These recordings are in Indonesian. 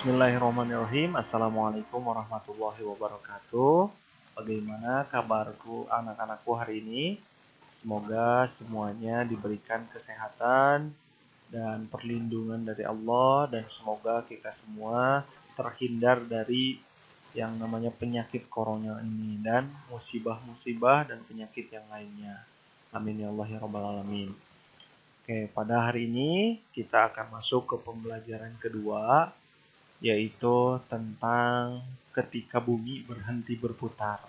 Bismillahirrahmanirrahim. Assalamualaikum warahmatullahi wabarakatuh. Bagaimana kabarku anak-anakku hari ini? Semoga semuanya diberikan kesehatan dan perlindungan dari Allah, dan semoga kita semua terhindar dari yang namanya penyakit corona ini dan musibah-musibah dan penyakit yang lainnya. Amin ya Allah ya rabbal alamin. Oke, pada hari ini kita akan masuk ke pembelajaran kedua, yaitu tentang ketika bumi berhenti berputar.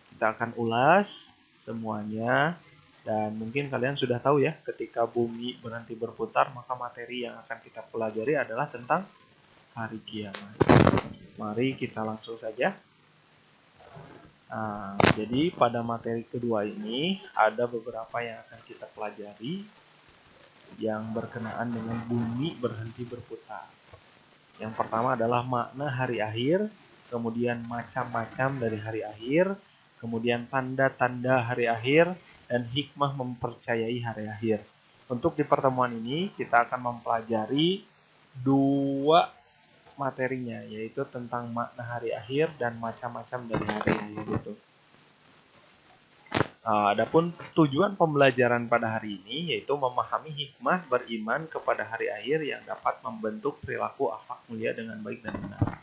Kita akan ulas semuanya, dan mungkin kalian sudah tahu ya, ketika bumi berhenti berputar, maka materi yang akan kita pelajari adalah tentang hari kiamat. Mari kita langsung saja. Jadi pada materi kedua ini ada beberapa yang akan kita pelajari yang berkenaan dengan bumi berhenti berputar. Yang pertama adalah makna hari akhir, kemudian macam-macam dari hari akhir, kemudian tanda-tanda hari akhir, dan hikmah mempercayai hari akhir. Untuk di pertemuan ini kita akan mempelajari dua materinya, yaitu tentang makna hari akhir dan macam-macam dari hari akhir itu. Adapun tujuan pembelajaran pada hari ini yaitu memahami hikmah beriman kepada hari akhir yang dapat membentuk perilaku akhlak mulia dengan baik dan benar.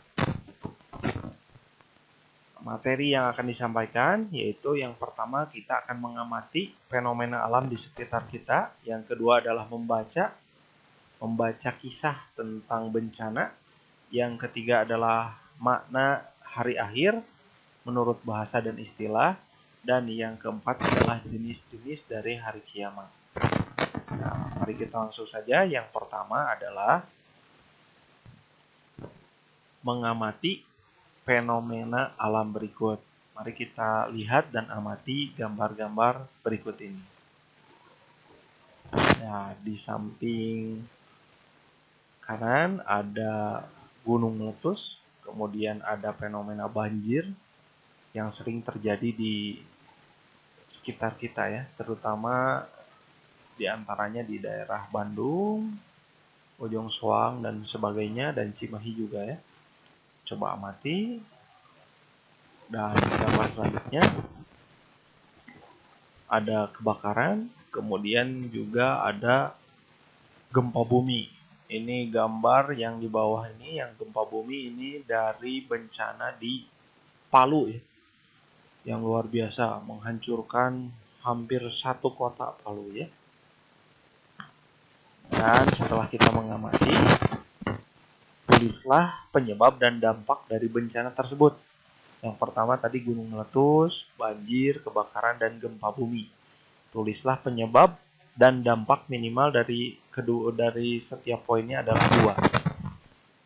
Materi yang akan disampaikan yaitu yang pertama kita akan mengamati fenomena alam di sekitar kita, yang kedua adalah membaca kisah tentang bencana, yang ketiga adalah makna hari akhir menurut bahasa dan istilah, dan yang keempat adalah jenis-jenis dari hari kiamat. Nah, mari kita langsung saja. Yang pertama adalah mengamati fenomena alam berikut. Mari kita lihat dan amati gambar-gambar berikut ini. Nah, di samping kanan ada gunung meletus, kemudian ada fenomena banjir yang sering terjadi di sekitar kita ya, terutama diantaranya di daerah Bandung, Bojong Soang dan sebagainya, dan Cimahi juga ya. Coba amati. Dan gambar selanjutnya ada kebakaran, kemudian juga ada gempa bumi. Ini gambar yang di bawah ini, yang gempa bumi ini dari bencana di Palu ya, yang luar biasa, menghancurkan hampir satu kota Palu ya. Dan setelah kita mengamati, tulislah penyebab dan dampak dari bencana tersebut. Yang pertama tadi gunung meletus, banjir, kebakaran, dan gempa bumi. Tulislah penyebab dan dampak minimal dari setiap poinnya adalah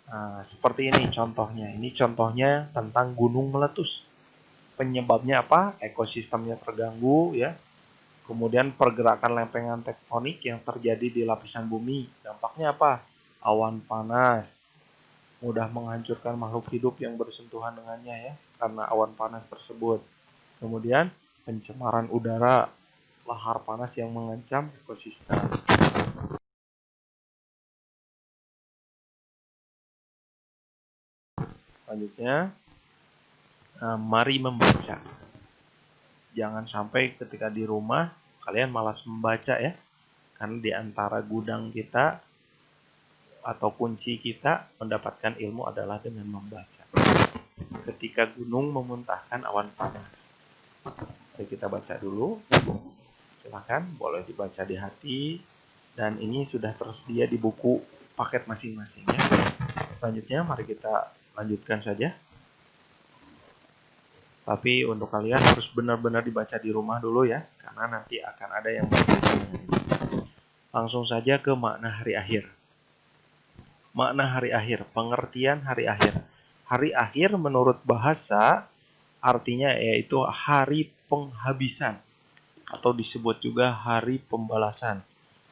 2. Nah, seperti ini contohnya. Ini contohnya tentang gunung meletus. Penyebabnya apa? Ekosistemnya terganggu ya. Kemudian pergerakan lempengan tektonik yang terjadi di lapisan bumi. Dampaknya apa? Awan panas mudah menghancurkan makhluk hidup yang bersentuhan dengannya ya, karena awan panas tersebut. Kemudian pencemaran udara, lahar panas yang mengancam ekosistem. Selanjutnya, mari membaca. Jangan sampai ketika di rumah kalian malas membaca ya, karena di antara gudang kita atau kunci kita mendapatkan ilmu adalah dengan membaca. Ketika gunung memuntahkan awan panas, mari kita baca dulu. Silahkan, boleh dibaca di hati, dan ini sudah tersedia di buku paket masing-masing ya. Selanjutnya mari kita lanjutkan saja. Tapi untuk kalian harus benar-benar dibaca di rumah dulu ya, karena nanti akan ada yang berbeda. Langsung saja ke makna hari akhir. Makna hari akhir, pengertian hari akhir. Hari akhir menurut bahasa artinya yaitu hari penghabisan, atau disebut juga hari pembalasan,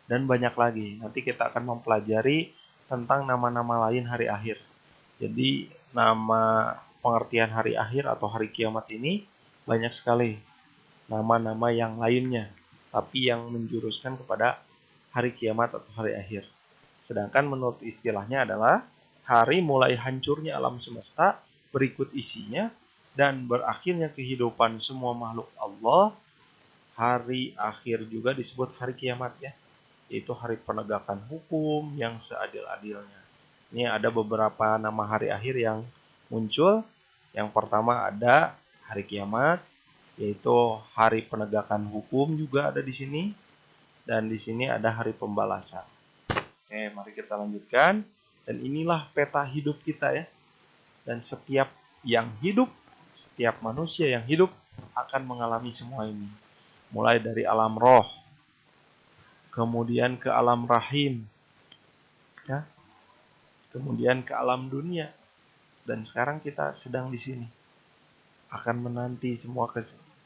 dan banyak lagi. Nanti kita akan mempelajari tentang nama-nama lain hari akhir. Jadi nama pengertian hari akhir atau hari kiamat ini banyak sekali nama-nama yang lainnya, tapi yang menjuruskan kepada hari kiamat atau hari akhir. Sedangkan menurut istilahnya adalah hari mulai hancurnya alam semesta, berikut isinya, dan berakhirnya kehidupan semua makhluk Allah. Hari akhir juga disebut hari kiamat ya, yaitu hari penegakan hukum yang seadil-adilnya. Ini ada beberapa nama hari akhir yang muncul. Yang pertama ada hari kiamat, yaitu hari penegakan hukum juga ada di sini. Dan di sini ada hari pembalasan. Oke, mari kita lanjutkan. Dan inilah peta hidup kita ya. Dan setiap yang hidup, setiap manusia yang hidup akan mengalami semua ini. Mulai dari alam roh, kemudian ke alam rahim, ya, kemudian ke alam dunia, dan sekarang kita sedang di sini akan menanti semua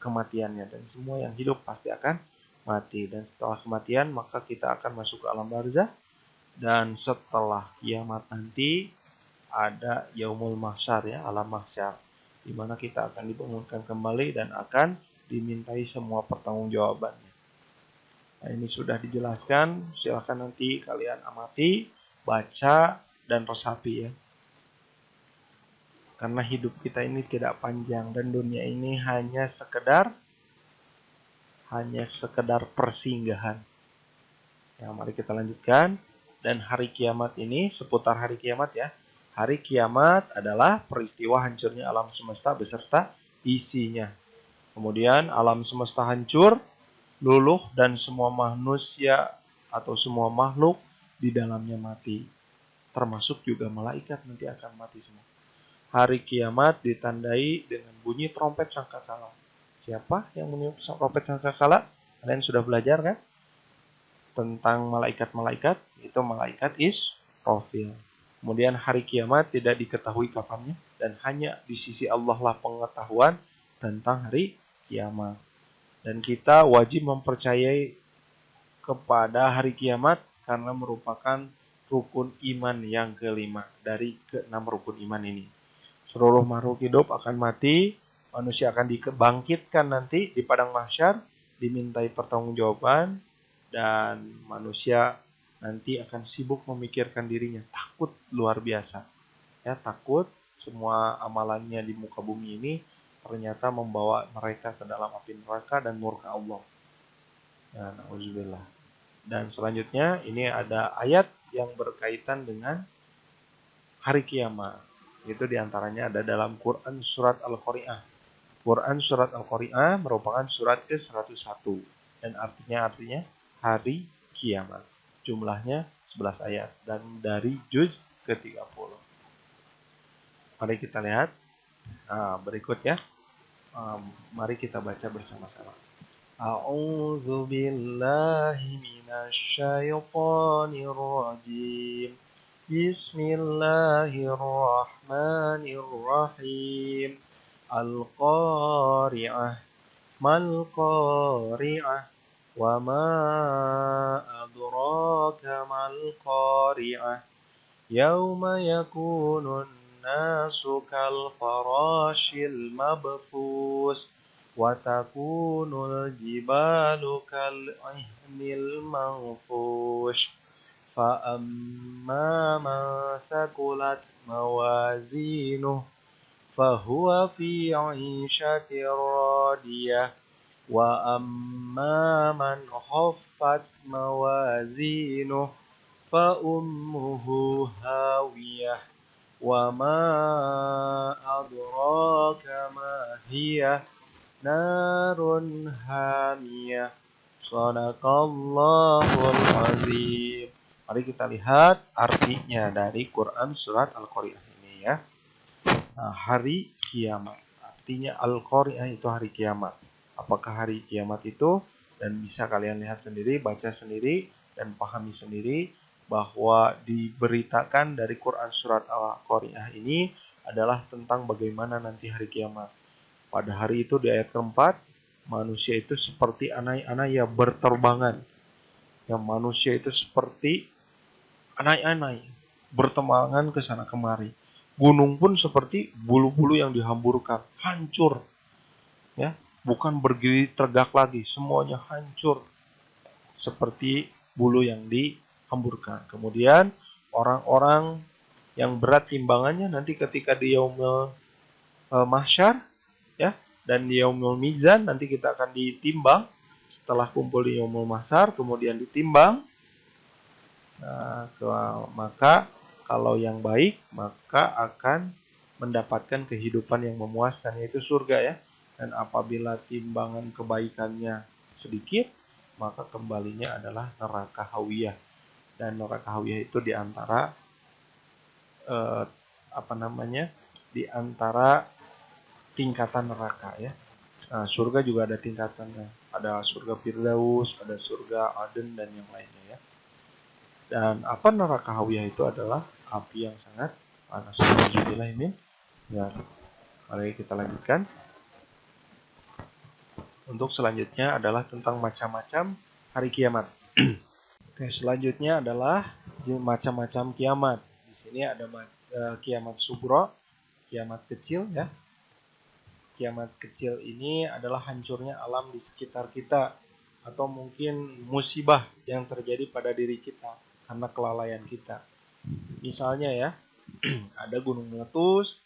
kematiannya, dan semua yang hidup pasti akan mati, dan setelah kematian maka kita akan masuk ke alam barzah, dan setelah kiamat nanti ada yaumul mahsyar ya, alam mahsyar, di mana kita akan dibangunkan kembali dan akan dimintai semua pertanggungjawabannya. Nah, ini sudah dijelaskan, silakan nanti kalian amati, baca, dan resapi ya. Karena hidup kita ini tidak panjang dan dunia ini hanya sekedar persinggahan. Ya, mari kita lanjutkan. Dan hari kiamat ini, seputar hari kiamat ya. Hari kiamat adalah peristiwa hancurnya alam semesta beserta isinya. Kemudian alam semesta hancur, luluh, dan semua manusia atau semua makhluk di dalamnya mati. Termasuk juga malaikat nanti akan mati semua. Hari kiamat ditandai dengan bunyi trompet sangkakala. Siapa yang bunyi trompet sangkakala? Kalian sudah belajar kan? Tentang malaikat-malaikat, itu malaikat Israfil. Kemudian hari kiamat tidak diketahui kapannya, dan hanya di sisi Allah lah pengetahuan tentang hari kiamat. Dan kita wajib mempercayai kepada hari kiamat karena merupakan rukun iman yang kelima dari keenam rukun iman ini. Seluruh makhluk hidup akan mati, manusia akan dibangkitkan nanti di padang mahsyar, dimintai pertanggungjawaban, dan manusia nanti akan sibuk memikirkan dirinya, takut luar biasa. Ya, takut semua amalannya di muka bumi ini ternyata membawa mereka ke dalam api neraka dan murka Allah. Ya, na'udzubillah. Dan selanjutnya ini ada ayat yang berkaitan dengan hari kiamat. Itu diantaranya ada dalam Quran surat Al-Qari'ah. Quran surat Al-Qari'ah merupakan surat ke-101 dan artinya hari kiamat. Jumlahnya 11 ayat dan dari juz ke-30. Mari kita lihat berikut ya. Mari kita baca bersama-sama. A'udzu billahi minasy syaithanir rajim. Bismillahirrahmanirrahim. Al-Qari'ah. Mal-Qari'ah. Wa ma adraka mal-Qari'ah. Yauma yakunun nasu kal farashil mabthus. Wa takunul jibalu kal ihnil manfush. فأما من ثقلت موازينه فهو في عيشة راضية وأما من خفت موازينه فأمه هاوية وما أدراك ما هي نار حامية صدق الله العظيم. Mari kita lihat artinya dari Quran surat Al-Qari'ah ini ya. Hari kiamat. Artinya Al-Qari'ah itu hari kiamat. Apakah hari kiamat itu? Dan bisa kalian lihat sendiri, baca sendiri, dan pahami sendiri bahwa diberitakan dari Quran surat Al-Qari'ah ini adalah tentang bagaimana nanti hari kiamat. Pada hari itu di ayat keempat, manusia itu seperti anai-anai yang berterbangan. Yang manusia itu seperti anai-anai berterbangan ke sana kemari. Gunung pun seperti bulu-bulu yang dihamburkan, hancur. Ya, bukan berdiri tegak lagi, semuanya hancur seperti bulu yang dihamburkan. Kemudian orang-orang yang berat timbangannya nanti ketika di yaumul mahsyar ya, dan di yaumul mizan nanti kita akan ditimbang. Setelah kumpul di yaumul mahsyar kemudian ditimbang. Nah, maka kalau yang baik maka akan mendapatkan kehidupan yang memuaskan, yaitu surga ya. Dan apabila timbangan kebaikannya sedikit, maka kembalinya adalah neraka hawiyah. Dan neraka hawiyah itu diantara diantara tingkatan neraka ya. Nah, surga juga ada tingkatannya. Ada surga Firdaus, ada surga Aden dan yang lainnya ya. Dan apa neraka hawiyah itu adalah api yang sangat panas. Alhamdulillah. Ya, mari kita lanjutkan. Untuk selanjutnya adalah tentang macam-macam hari kiamat. Oke, selanjutnya adalah macam-macam kiamat. Di sini ada kiamat sugro, kiamat kecil ya. Kiamat kecil ini adalah hancurnya alam di sekitar kita atau mungkin musibah yang terjadi pada diri kita karena kelalaian kita. Misalnya ya, ada gunung meletus,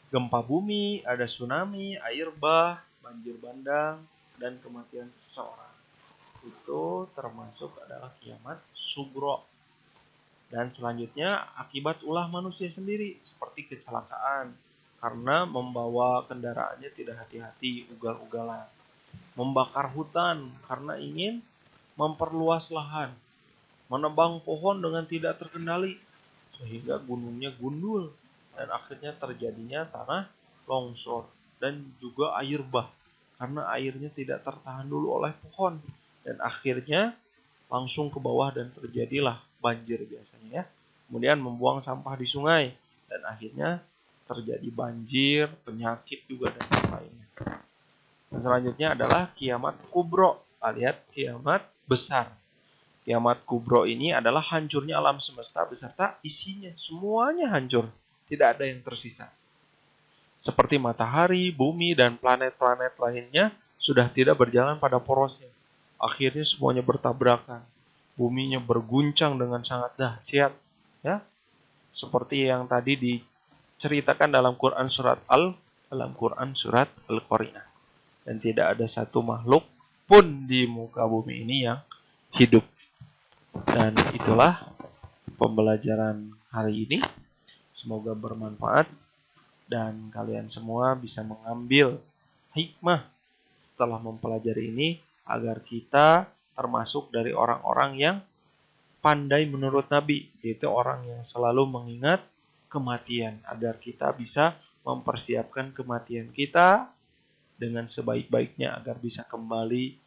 gempa bumi, ada tsunami, air bah, banjir bandang, dan kematian seseorang. Itu termasuk adalah kiamat sugro. Dan selanjutnya akibat ulah manusia sendiri, seperti kecelakaan karena membawa kendaraannya tidak hati-hati, ugal-ugalan. Membakar hutan karena ingin memperluas lahan. Menebang pohon dengan tidak terkendali sehingga gunungnya gundul dan akhirnya terjadinya tanah longsor dan juga air bah karena airnya tidak tertahan dulu oleh pohon dan akhirnya langsung ke bawah dan terjadilah banjir biasanya ya. Kemudian membuang sampah di sungai dan akhirnya terjadi banjir, penyakit juga dan yang lainnya. Dan selanjutnya adalah kiamat kubro alias kiamat besar. Kiamat kubro ini adalah hancurnya alam semesta beserta isinya. Semuanya hancur. Tidak ada yang tersisa. Seperti matahari, bumi, dan planet-planet lainnya sudah tidak berjalan pada porosnya. Akhirnya semuanya bertabrakan. Buminya berguncang dengan sangat dahsyat. Ya, seperti yang tadi diceritakan dalam Quran surat Al-Qari'ah. Dan tidak ada satu makhluk pun di muka bumi ini yang hidup. Dan itulah pembelajaran hari ini. Semoga bermanfaat dan kalian semua bisa mengambil hikmah setelah mempelajari ini agar kita termasuk dari orang-orang yang pandai menurut Nabi, yaitu orang yang selalu mengingat kematian agar kita bisa mempersiapkan kematian kita dengan sebaik-baiknya agar bisa kembali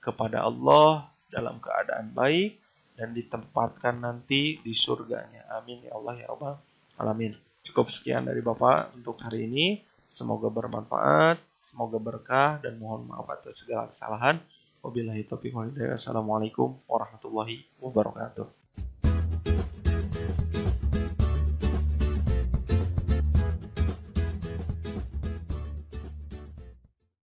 kepada Allah dalam keadaan baik dan ditempatkan nanti di surganya. Amin ya Allah ya Rabbal alamin. Cukup sekian dari Bapak untuk hari ini. Semoga bermanfaat, semoga berkah dan mohon maaf atas segala kesalahan. Wabillahi taufiq wal hidayah. Assalamualaikum warahmatullahi wabarakatuh.